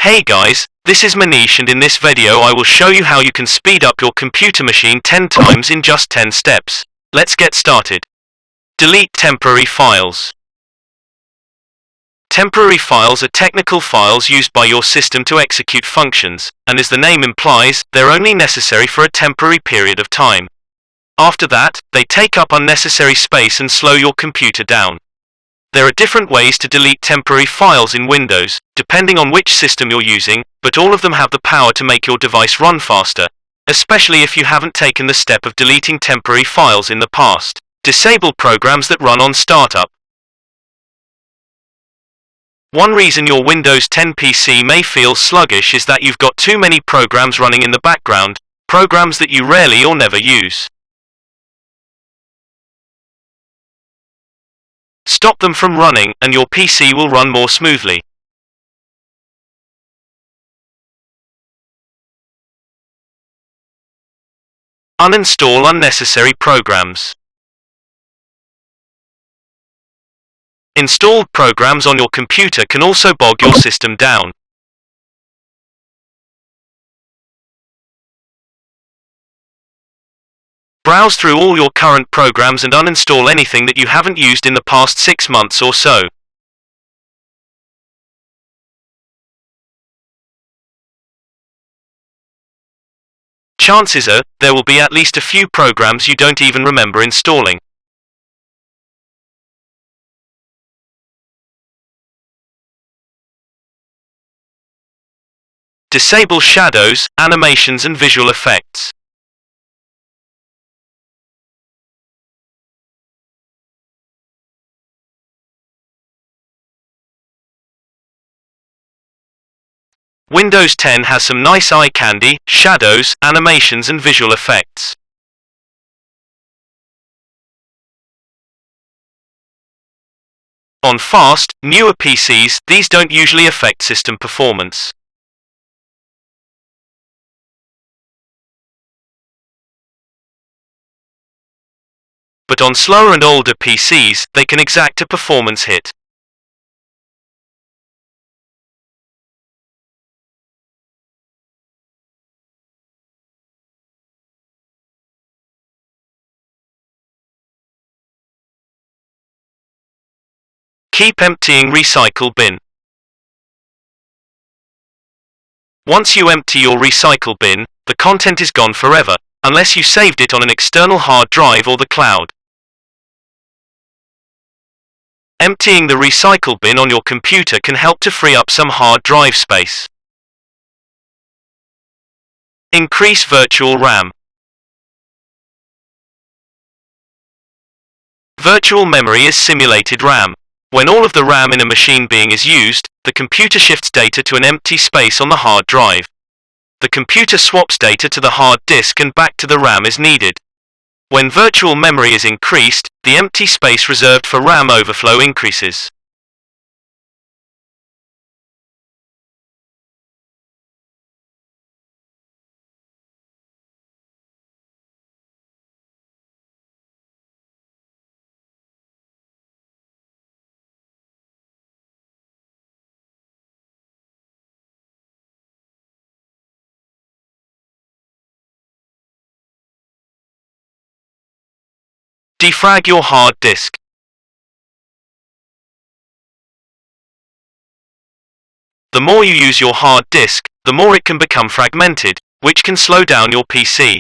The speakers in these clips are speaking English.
Hey guys, this is Manish, and in this video I will show you how you can speed up your computer machine 10 times in just 10 steps. Let's get started. Delete temporary files. Temporary files are technical files used by your system to execute functions, and as the name implies, they're only necessary for a temporary period of time. After that, they take up unnecessary space and slow your computer down. There are different ways to delete temporary files in Windows, depending on which system you're using, but all of them have the power to make your device run faster, especially if you haven't taken the step of deleting temporary files in the past. Disable programs that run on startup. One reason your Windows 10 PC may feel sluggish is that you've got too many programs running in the background, programs that you rarely or never use. Stop them from running, and your PC will run more smoothly. Uninstall unnecessary programs. Installed programs on your computer can also bog your system down. Browse through all your current programs and uninstall anything that you haven't used in the past 6 months or so. Chances are, there will be at least a few programs you don't even remember installing. Disable shadows, animations and visual effects. Windows 10 has some nice eye candy, shadows, animations and visual effects. On fast, newer PCs, these don't usually affect system performance. But on slower and older PCs, they can exact a performance hit. Keep emptying recycle bin. Once you empty your recycle bin, the content is gone forever, unless you saved it on an external hard drive or the cloud. Emptying the recycle bin on your computer can help to free up some hard drive space. Increase virtual RAM. Virtual memory is simulated RAM. When all of the RAM in a machine being is used, the computer shifts data to an empty space on the hard drive. The computer swaps data to the hard disk and back to the RAM as needed. When virtual memory is increased, the empty space reserved for RAM overflow increases. Defrag your hard disk. The more you use your hard disk, the more it can become fragmented, which can slow down your PC.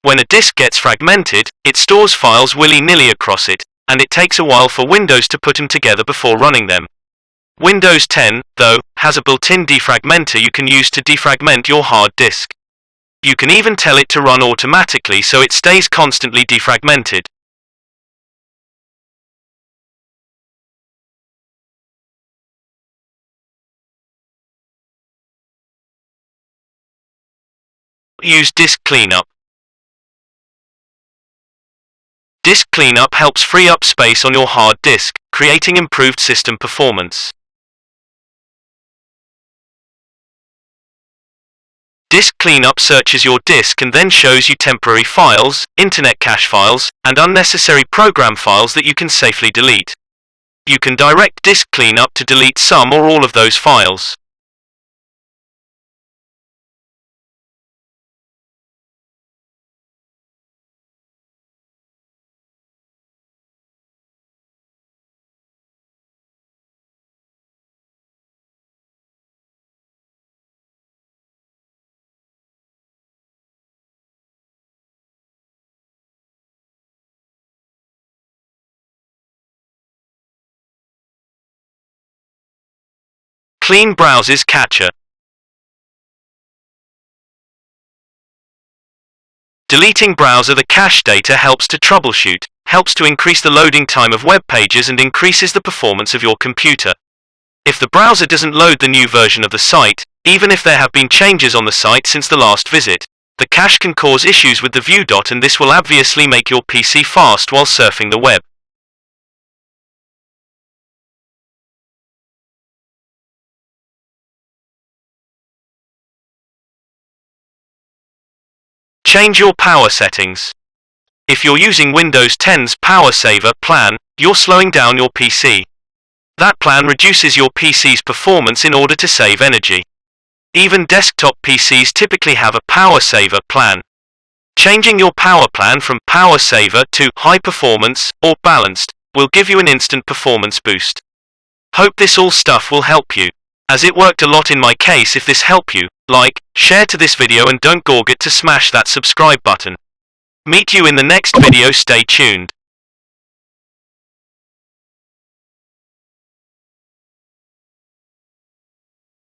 When a disk gets fragmented, it stores files willy-nilly across it, and it takes a while for Windows to put them together before running them. Windows 10, though, has a built-in defragmenter you can use to defragment your hard disk. You can even tell it to run automatically so it stays constantly defragmented. Use disk cleanup. Disk cleanup helps free up space on your hard disk, creating improved system performance. Disk cleanup searches your disk and then shows you temporary files, internet cache files, and unnecessary program files that you can safely delete. You can direct disk cleanup to delete some or all of those files. Clean browser's cache. Deleting browser the cache data helps to troubleshoot, helps to increase the loading time of web pages and increases the performance of your computer. If the browser doesn't load the new version of the site, even if there have been changes on the site since the last visit, the cache can cause issues with the view. And this will obviously make your PC fast while surfing the web. Change your power settings. If you're using Windows 10's Power Saver plan, you're slowing down your PC. That plan reduces your PC's performance in order to save energy. Even desktop PCs typically have a Power Saver plan. Changing your power plan from Power Saver to High Performance or Balanced will give you an instant performance boost. Hope this all stuff will help you, as it worked a lot in my case. If this helped you, like, share to this video and don't forget to smash that subscribe button. Meet you in the next video. Stay tuned.